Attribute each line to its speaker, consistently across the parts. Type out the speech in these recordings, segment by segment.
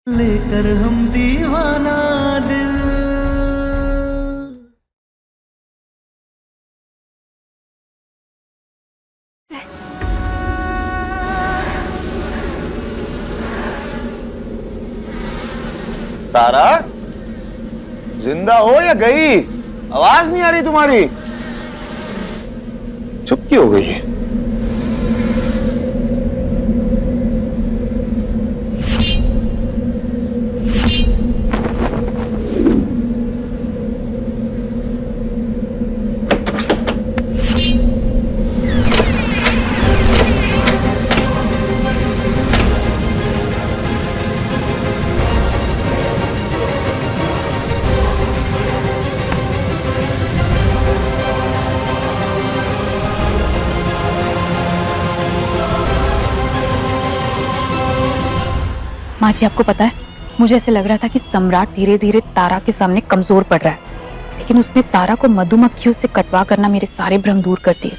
Speaker 1: लेकर हम दीवाना दिल।
Speaker 2: तारा, जिंदा हो या गई? आवाज नहीं आ रही तुम्हारी। चुप क्यों हो गई है?
Speaker 3: माँ जी, आपको पता है, मुझे ऐसे लग रहा था कि सम्राट धीरे धीरे तारा के सामने कमजोर पड़ रहा है, लेकिन उसने तारा को मधुमक्खियों से कटवा करना मेरे सारे भ्रम दूर कर दिए।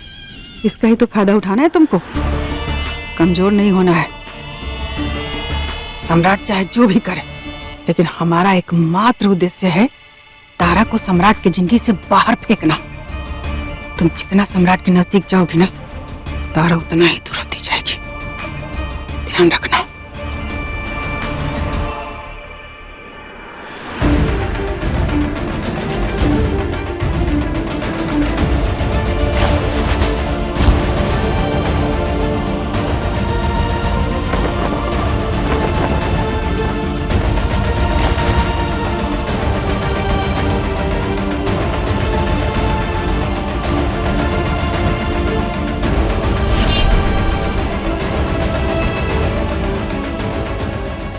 Speaker 4: इसका ही तो फायदा उठाना है तुमको, कमजोर नहीं होना है। सम्राट चाहे जो भी करे, लेकिन हमारा एकमात्र उद्देश्य है तारा को सम्राट की जिंदगी से बाहर फेंकना। तुम जितना सम्राट के नजदीक जाओगी ना, तारा उतना ही दूर होती जाएगी। ध्यान रखना।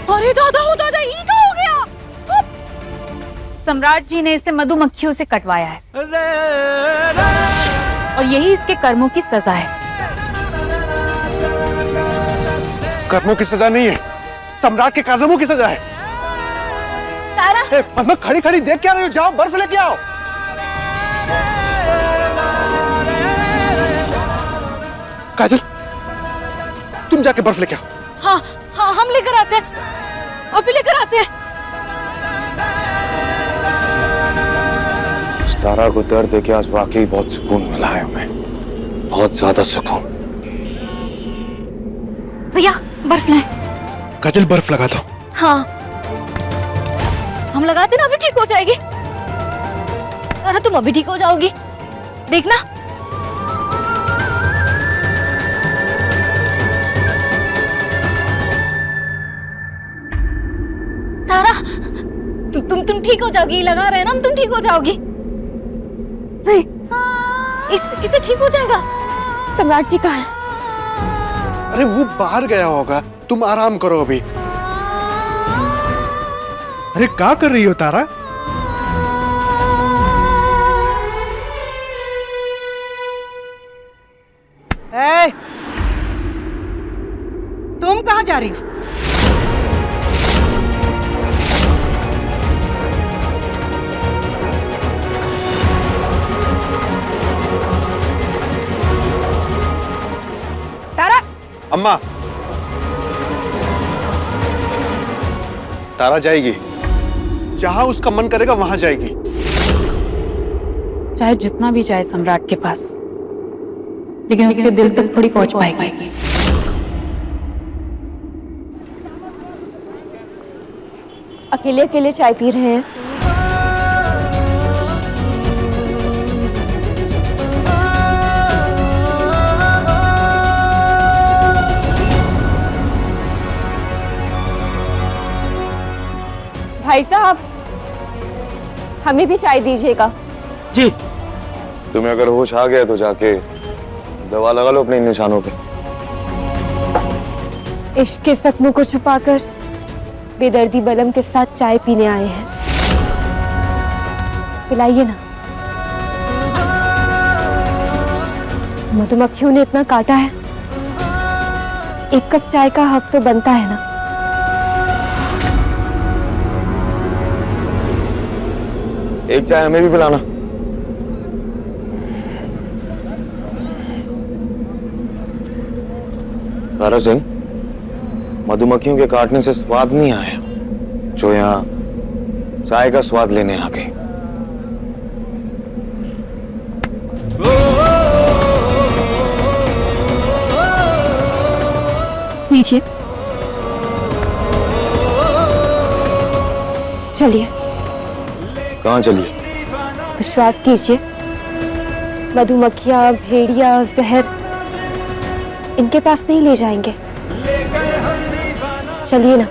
Speaker 3: अरे दादा, ओ दादा, ये क्या हो गया? सम्राट जी ने इसे मधुमक्खियों से कटवाया है और यही इसके कर्मों की सजा है।
Speaker 2: कर्मों की सजा नहीं है, सम्राट के कारनामों की सजा है।
Speaker 3: तारा,
Speaker 2: पद्मा, खड़ी खड़ी देख क्या रही हो? जाओ बर्फ लेके आओ। काजल, तुम जाके बर्फ लेके आओ।
Speaker 3: हाँ हाँ, हम लेकर आते हैं, अभी लेकर आते हैं।
Speaker 2: तारा को दर्द देके आज वाकई बहुत सुकून मिला है हमें, बहुत ज्यादा सुकून।
Speaker 3: भैया, बर्फ लाए।
Speaker 2: काजल, बर्फ लगा दो।
Speaker 3: हाँ, हम लगाते ना, अभी ठीक हो जाएगी। अरे तुम अभी ठीक हो जाओगी, देखना। तारा, तुम ठीक हो जाओगी, लगा रहे हैं ना हम, तुम ठीक हो जाओगी। नहीं, इसे ठीक हो जाएगा। सम्राट जी कहाँ है?
Speaker 2: अरे वो बाहर गया होगा, तुम आराम करो अभी। अरे क्या कर रही हो तारा?
Speaker 4: ए, तुम कहाँ जा रही हो? तारा,
Speaker 2: अम्मा, तारा जाएगी जहां उसका मन करेगा, वहां जाएगी।
Speaker 3: चाहे जितना भी जाए सम्राट के पास, लेकिन उसके दिल तक थोड़ी पहुंच पाएगी।
Speaker 5: अकेले अकेले चाय पी रहे हैं। भाई साहब, हमें भी चाय दीजिएगा।
Speaker 4: जी।
Speaker 2: तुम्हें अगर होश आ गया तो जाके दवा लगा लो अपने निशानों पे।
Speaker 5: इश्क के जख्मों को छुपाकर बेदर्दी बलम के साथ चाय पीने आए हैं। पिलाइए ना। मधुमक्खियों ने इतना काटा है, एक कप चाय का हक तो बनता है ना।
Speaker 2: एक चाय हमें भी पिलाना। तारा सिंह, मधुमक्खियों के काटने से स्वाद नहीं आया, जो यहाँ चाय का स्वाद लेने आ गई।
Speaker 5: लीजिए, चलिए।
Speaker 2: कहाँ चलिए?
Speaker 5: विश्वास कीजिए, मधुमक्खियाँ, भेड़िया, जहर इनके पास नहीं ले जाएंगे। चलिए ना।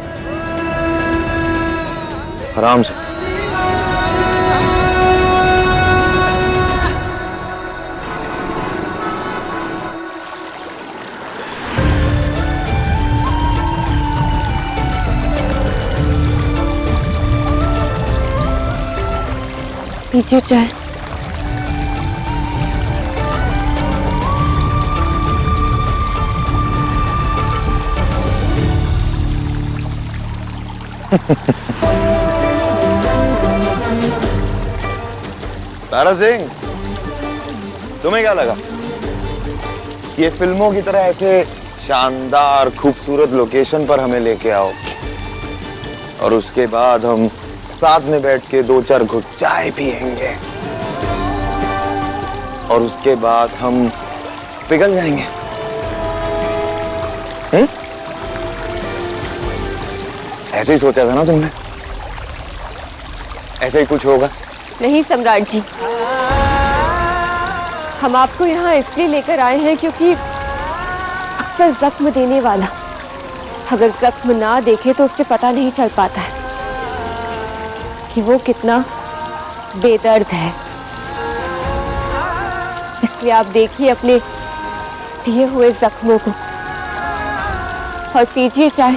Speaker 2: आराम से।
Speaker 5: पीछे चाय।
Speaker 2: तारा सिंह, तुम्हें क्या लगा ये फिल्मों की तरह ऐसे शानदार खूबसूरत लोकेशन पर हमें लेके आओ और उसके बाद हम साथ में बैठ के 2-4 घुट चाय पियेंगे और उसके बाद हम पिघल जाएंगे? ऐसे ही सोचा था ना तुमने? ऐसे ही कुछ होगा?
Speaker 5: नहीं सम्राट जी, हम आपको यहाँ इसलिए लेकर आए हैं क्योंकि अक्सर जख्म देने वाला अगर जख्म ना देखे तो उससे पता नहीं चल पाता है कि वो कितना बेदर्द है। इसलिए आप देखिए अपने दिए हुए जख्मों को और पीजिए चाय।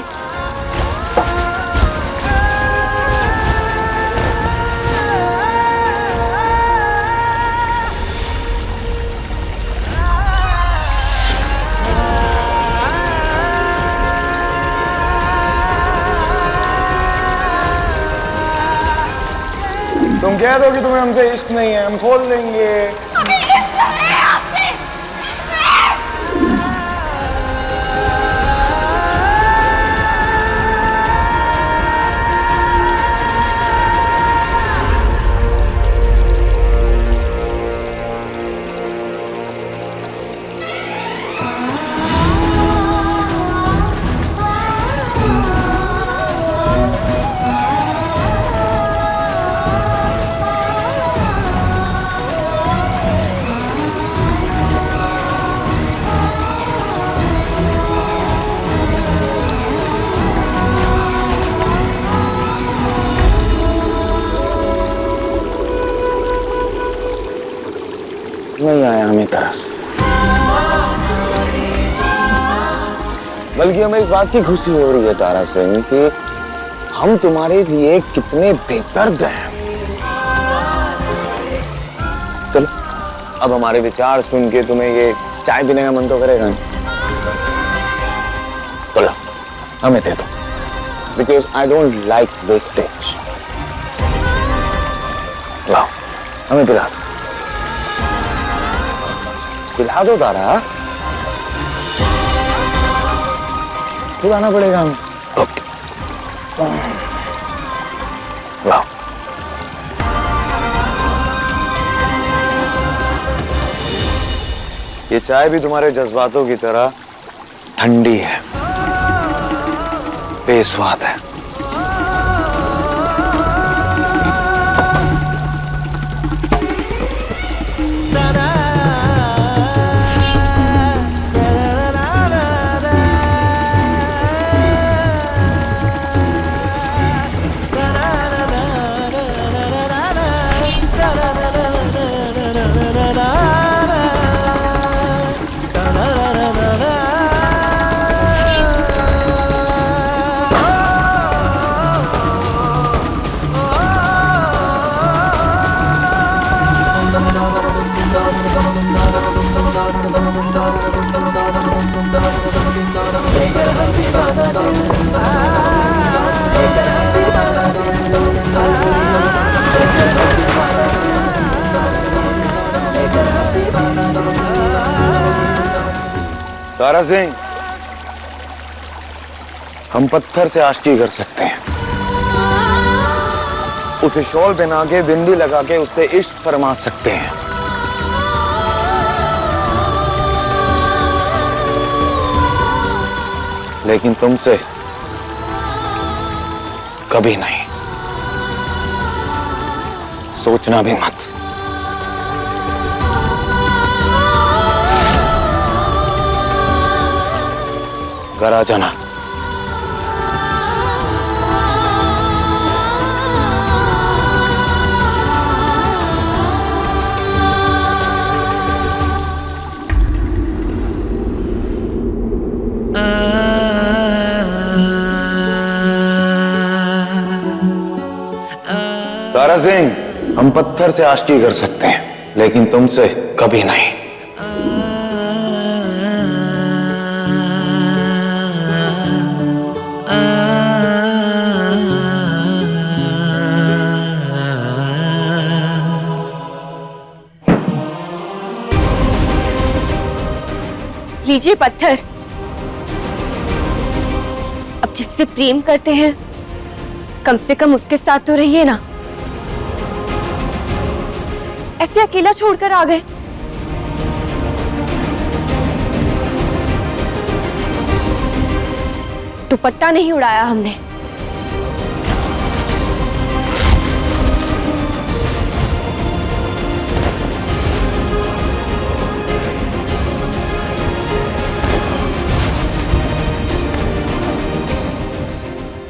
Speaker 2: तुम कह दो कि तुम्हें हमसे इश्क नहीं है, हम खोल देंगे। नहीं आया हमें तरस, बल्कि हमें इस बात की खुशी हो रही है तारा सिंह कि हम तुम्हारे लिए कितने बेदर्द हैं। चलो अब हमारे विचार सुन के तुम्हें ये चाय पीने का मन तो करेगा नहीं? तो लो हमें दे दो, because I don't like wastage. लाओ हमें पिला दो, पिला दो तारा, खुद आना पड़ेगा हमें। ओके लाओ। ये चाय भी तुम्हारे जज्बातों की तरह ठंडी है, बेस्वाद है। तारा सिंह, हम पत्थर से आशिकी कर सकते हैं उसे शॉल पहना के बिंदी लगा के उससे इश्क फरमा सकते हैं, लेकिन तुमसे कभी नहीं। सोचना भी मत। घर आ जाना। तारा सिंह, हम पत्थर से आशिकी कर सकते हैं, लेकिन तुमसे कभी नहीं।
Speaker 5: लीजिए पत्थर। अब जिससे प्रेम करते हैं कम से कम उसके साथ तो रहिए ना। ऐसे अकेला छोड़कर आ गए। दुपट्टा नहीं उड़ाया हमने।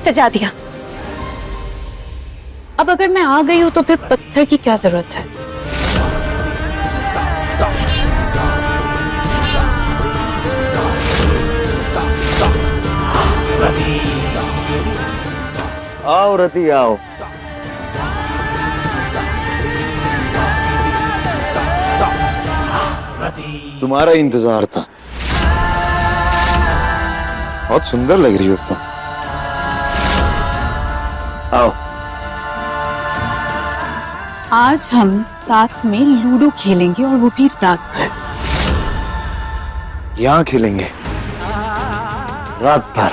Speaker 5: सजा दिया।
Speaker 4: अब अगर मैं आ गई हूं तो फिर पत्थर की क्या जरूरत है?
Speaker 2: आओ रति आओ। तुम्हारा इंतजार था। बहुत सुंदर लग रही हो तुम। आओ।
Speaker 4: आज हम साथ में लूडो खेलेंगे और वो भी रात भर।
Speaker 2: यहां खेलेंगे रात भर।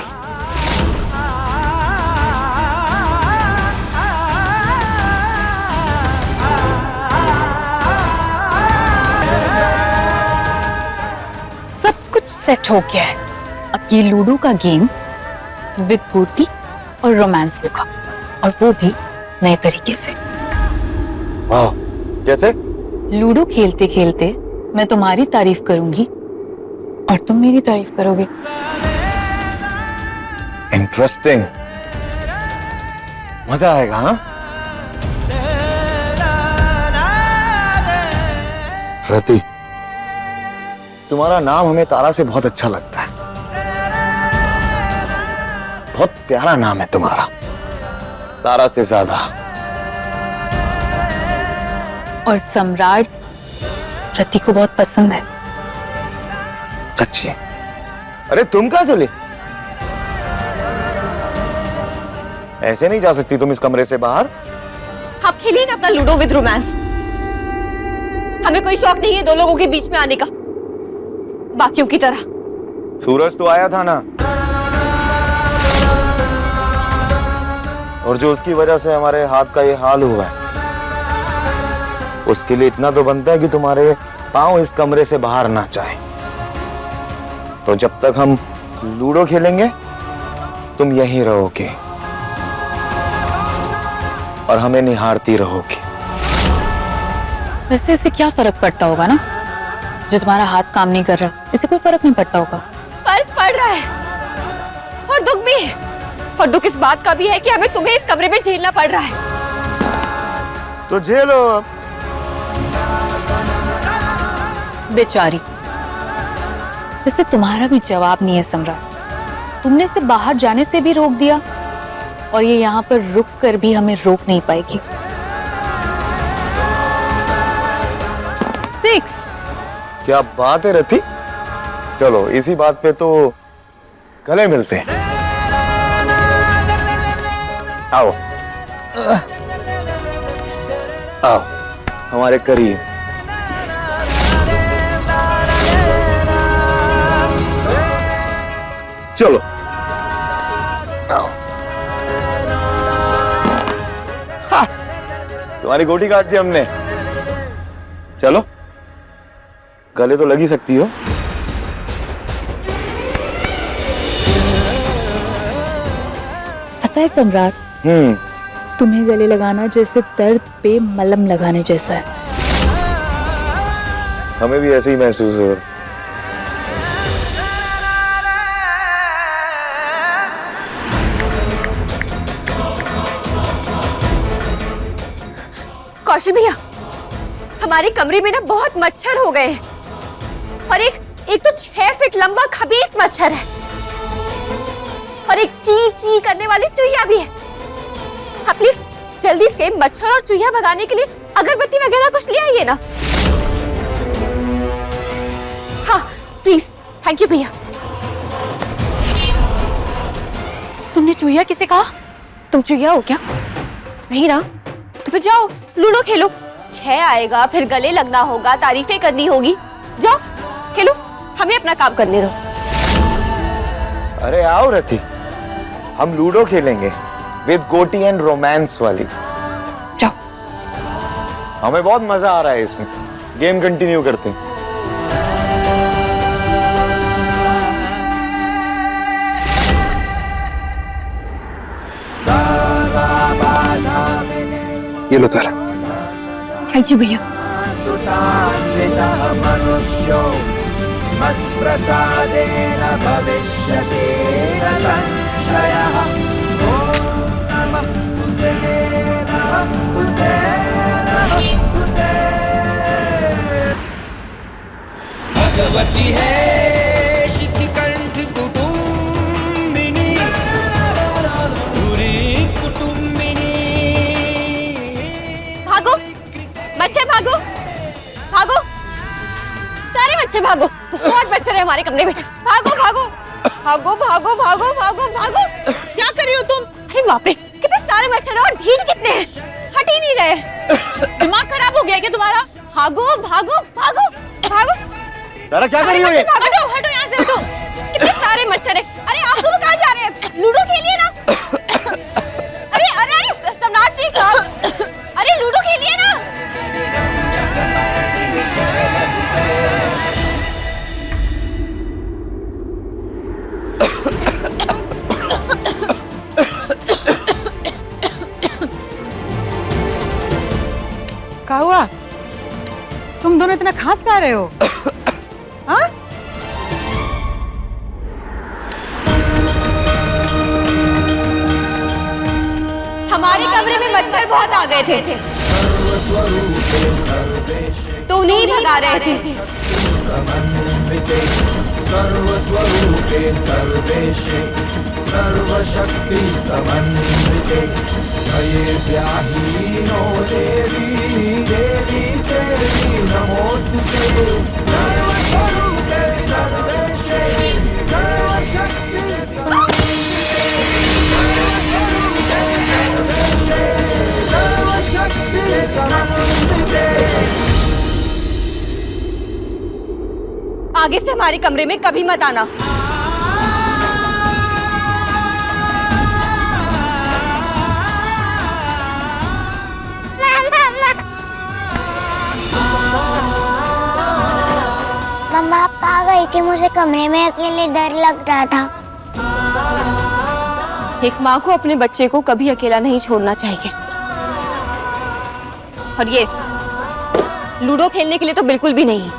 Speaker 4: सब कुछ सेट हो गया है। अब ये लूडो का गेम विद गोटी और रोमांस होगा, और वो भी नए तरीके से।
Speaker 2: वाह, कैसे?
Speaker 4: लूडो खेलते खेलते मैं तुम्हारी तारीफ करूंगी और तुम मेरी तारीफ करोगे।
Speaker 2: इंटरेस्टिंग, मजा आएगा। हाँ रति, तुम्हारा नाम हमें तारा से बहुत अच्छा लगता है। बहुत प्यारा नाम है तुम्हारा, तारा से ज्यादा।
Speaker 4: और सम्राट रति को बहुत पसंद है।
Speaker 2: सच्ची? अरे तुम कहाँ चले? ऐसे नहीं जा सकती तुम इस कमरे से बाहर।
Speaker 5: आप खेलिए ना अपना लूडो विद रोमांस। हमें कोई शौक नहीं है दो लोगों के बीच में आने का, बाकियों की तरह।
Speaker 2: सूरज तो आया था ना, और जो उसकी वजह से हमारे हाथ का ये हाल हुआ है, उसके लिए इतना तो बनता है कि तुम्हारे पांव इस कमरे से बाहर ना जाए। तो जब तक हम लूडो खेलेंगे तुम यहीं रहोगे और हमें निहारती रहोगी।
Speaker 4: वैसे इससे क्या फर्क पड़ता होगा ना, जो तुम्हारा हाथ काम नहीं कर रहा, इससे कोई फर्क नहीं पड़ता होगा।
Speaker 5: फर्क पड़ रहा है, और दुख भी है। और दुख इस बात का भी है कि हमें तुम्हें इस कमरे में झेलना पड़ रहा है।
Speaker 2: तो झेलो।
Speaker 4: बेचारी, वैसे तुम्हारा भी जवाब नहीं है सम्राट। तुमने इसे बाहर जाने से भी रोक दिया, और ये यहाँ पर रुक कर भी हमें रोक नहीं पाएगी। 6।
Speaker 2: क्या बात है रति, चलो इसी बात पे तो गले मिलते हैं। आओ आओ हमारे करीब। चलो आओ। तुम्हारी गोटी काट दी हमने। चलो, गले तो लगी सकती हो।
Speaker 6: पता है सम्राट, तुम्हें गले लगाना जैसे दर्द पे मलहम लगाने जैसा है।
Speaker 2: हमें भी ऐसे ही महसूस हो।
Speaker 5: कौशल भैया, हमारे कमरे में ना बहुत मच्छर हो गए हैं और एक तो 6 फीट लंबा खबीस मच्छर है और एक ची ची करने वाली चूहिया भी है। हाँ प्लीज जल्दी से मच्छर और चूहिया भगाने के लिए अगरबत्ती वगैरह कुछ ले आइए ना। हाँ प्लीज, थैंक यू भैया।
Speaker 3: तुमने चूहिया किसे कहा?
Speaker 5: तुम चूहिया हो क्या? नहीं ना, तो फिर जाओ लूडो खेलो। 6 आएगा, फिर गले लगना होगा, तारीफें करनी होगी। जाओ खेलो, हमें अपना काम करने दो।
Speaker 2: अरे आओ रति, हम लूडो खेलेंगे विद गोटी एंड रोमांस वाली।
Speaker 3: जाओ।
Speaker 2: हमें बहुत मजा आ रहा है इसमें। गेम कंटिन्यू करते हैं।
Speaker 7: ये लो तारा।
Speaker 3: थैंक यू भैया।
Speaker 1: सुतान्वितः मनुष्यो मत्प्रसादेन भविष्यति न संशयः। ॐ नमस्तुते नमस्तुते नमस्तुते। भगवती है शिखिकंठ कुटुंबिनी, पूरी कुटुंबिनी।
Speaker 5: भागो मच्छर, भागो भागो, सारे मच्छर भागो। बहुत मच्छर है हमारे कमरे में। भागो भागो भागो भागो भागो भागो भागो। क्या कर रही हो तुम? अरे बाप रे, कितने सारे मच्छर और ढीठ कितने हैं, हट ही नहीं रहे। दिमाग खराब हो गया क्या तुम्हारा? भागो भागो भागो भागो।
Speaker 2: तारा क्या कर रही हो ये?
Speaker 5: हटो हटो यहाँ से हटो। कितने सारे मच्छर है। अरे आप दोनों कहाँ जा रहे हैं? लूडो खेलिए ना। अरे अरे अरे सम्राट जी का, अरे लूडो खेलिए ना।
Speaker 4: क्या हुआ? तुम दोनों इतना खांस खा रहे हो? हाँ?
Speaker 5: हमारे कमरे में मच्छर बहुत आ गए थे तो उन्हीं भगा रहे थे।
Speaker 1: सर्वस्वरूपे सर्वेशे सर्वशक्ति समन्विते जये व्याहीनो देवी देवी देवी नमोस्तुते। सर्वस्वरूपे सर्वेशे सर्वशक्ति सर्वशक्ति समन्विते।
Speaker 5: आगे से हमारे कमरे में कभी मत आना।
Speaker 8: मम्मा आप आ गई थी, मुझे कमरे में अकेले डर लग रहा था।
Speaker 5: एक माँ को अपने बच्चे को कभी अकेला नहीं छोड़ना चाहिए। और ये लूडो खेलने के लिए तो बिल्कुल भी नहीं।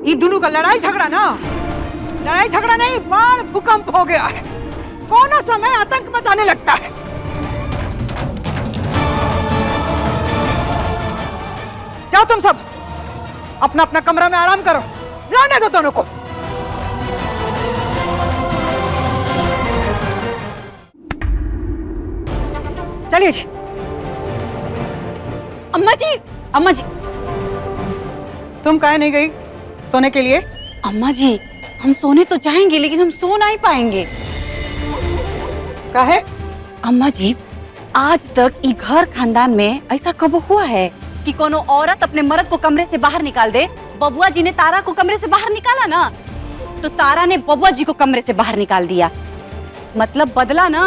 Speaker 4: ये दोनों का लड़ाई झगड़ा नहीं, बाढ़ भूकंप हो गया है। कोना समय आतंक मचाने लगता है। जाओ तुम सब अपना अपना कमरा में आराम करो। लाने दो दोनों को। चलिए जी।
Speaker 3: अम्मा जी, अम्मा जी।
Speaker 4: तुम काहे नहीं गई सोने के लिए?
Speaker 3: अम्मा जी, हम सोने तो चाहेंगे लेकिन हम सो नहीं पाएंगे।
Speaker 4: काहे?
Speaker 3: अम्मा जी,
Speaker 7: आज तक ई घर खानदान में ऐसा कब हुआ है कि कोनो औरत अपने मर्द को कमरे से बाहर निकाल दे? बबुआ जी ने तारा को कमरे से बाहर निकाला ना, तो तारा ने बबुआ जी को कमरे से बाहर निकाल दिया। मतलब बदला ना,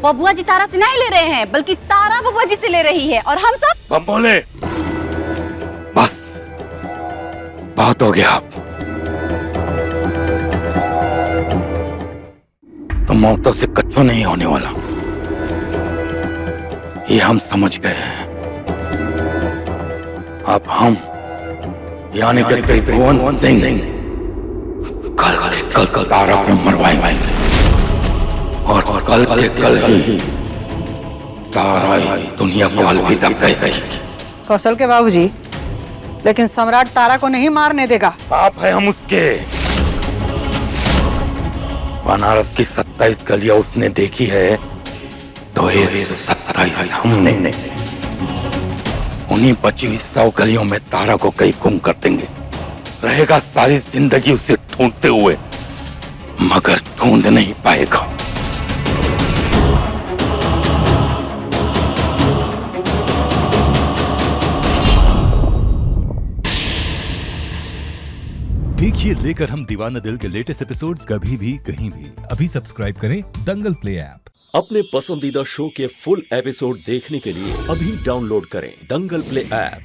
Speaker 7: बबुआ जी तारा से नहीं ले रहे हैं, बल्कि तारा बबुआ जी से ले रही है। और हम सब
Speaker 2: हम बोले बस बहुत हो गया। तो मौतों से कच्चो नहीं होने वाला, ये हम समझ गए हैं। अब हम यानी कि त्रिभुवन सिंह कल तारा को मरवाएंगे और कल ही तारा दुनिया को अलविदा कहेगी।
Speaker 4: कौशल के बाबूजी, लेकिन सम्राट तारा को नहीं मारने देगा।
Speaker 2: पाप है हम उसके। बनारस की 27 गलियां उसने देखी है, तो 127 हमने। उन्हीं बची हुई 100 गलियों में तारा को कहीं गुम कर देंगे। रहेगा सारी जिंदगी उसे ढूंढते हुए, मगर ढूंढ नहीं पाएगा।
Speaker 9: देखिए लेकर हम दीवाना दिल के लेटेस्ट एपिसोड्स कभी भी कहीं भी। अभी सब्सक्राइब करें दंगल प्ले ऐप।
Speaker 10: अपने पसंदीदा शो के फुल एपिसोड देखने के लिए अभी डाउनलोड करें दंगल प्ले ऐप।